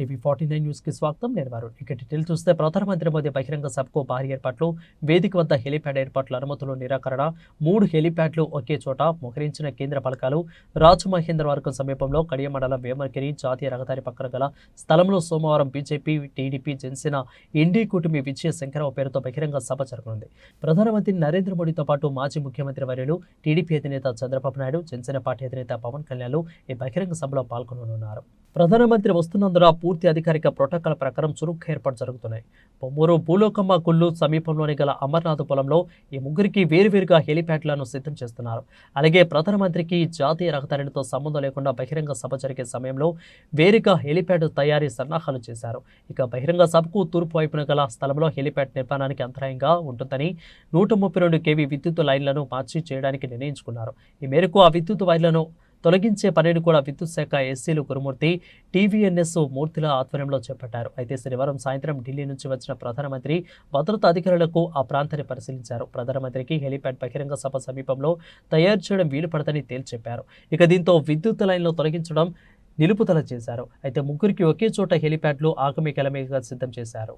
టీవీ49 news కి స్వాగతం. నేను వరుణ్. ఇక డీటెయిల్ చూస్తే ప్రధానమంత్రి మోదీ బహిరంగ సభకు భారీ ఏర్పాట్లు, వేదిక వద్ద హెలిప్యాడ్ ఏర్పాట్ల అనుమతులు నిరాకరణ, 3 హెలిప్యాడ్లు ఒకే చోట, మోహరించిన కేంద్ర పలకాలు. రాజమహేంద్రవరం సమీపంలో కడియం మండలం వేమగిరి జాతీయ రహదారి పక్కన గల స్థలంలో సోమవారం బీజేపీ, టీడీపీ, జనసేన ఇండి కూటమి విజయ శంకరరావు పేరుతో బహిరంగ సభ జరగనుంది. ప్రధానమంత్రి నరేంద్ర మోడీతో పాటు మాజీ ముఖ్యమంత్రి వర్యులు, టీడీపీ అధినేత చంద్రబాబు నాయుడు, జనసేన పార్టీ అధినేత పవన్ కళ్యాణ్ ఈ బహిరంగ సభలో పాల్గొననున్నారు. ప్రధానమంత్రి వస్తున్నందున పూర్తి అధికారిక ప్రోటోకాల్ ప్రకారం చురుగ్గా ఏర్పాటు జరుగుతున్నాయి. పొమ్మూరు భూలోకమ్మ గుళ్ళు సమీపంలోని గల అమర్నాథ్ పొలంలో ఈ ముగ్గురికి వేరువేరుగా హెలిప్యాడ్లను సిద్ధం చేస్తున్నారు. అలాగే ప్రధానమంత్రికి జాతీయ రహదారులతో సంబంధం లేకుండా బహిరంగ సభ జరిగే సమయంలో వేరుగా హెలిప్యాడ్ తయారీ సన్నాహాలు చేశారు. ఇక బహిరంగ సభకు తూర్పు వైపున గల స్థలంలో హెలిప్యాడ్ నిర్మాణానికి అంతరాయంగా ఉంటుందని 132 kV విద్యుత్ లైన్లను మార్చి చేయడానికి నిర్ణయించుకున్నారు. ఈ మేరకు ఆ విద్యుత్ వైర్లను తొలగించే పనిని కూడా విద్యుత్ శాఖ ఎస్సీలు గురుమూర్తి, టీవీఎన్ఎస్ మూర్తిల ఆధ్వర్యంలో చేపట్టారు. అయితే శనివారం సాయంత్రం ఢిల్లీ నుంచి వచ్చిన ప్రధానమంత్రి భద్రతా అధికారులకు ఆ ప్రాంతాన్ని పరిశీలించారు. ప్రధానమంత్రికి హెలిప్యాడ్ బహిరంగ సభ సమీపంలో తయారు చేయడం వీలు పడదని తేల్చెప్పారు. ఇక దీంతో విద్యుత్ లైన్లు తొలగించడం నిలుపుదల చేశారు. అయితే ముగ్గురికి ఒకే చోట హెలిప్యాడ్లు ఆగమికలమేగా సిద్ధం చేశారు.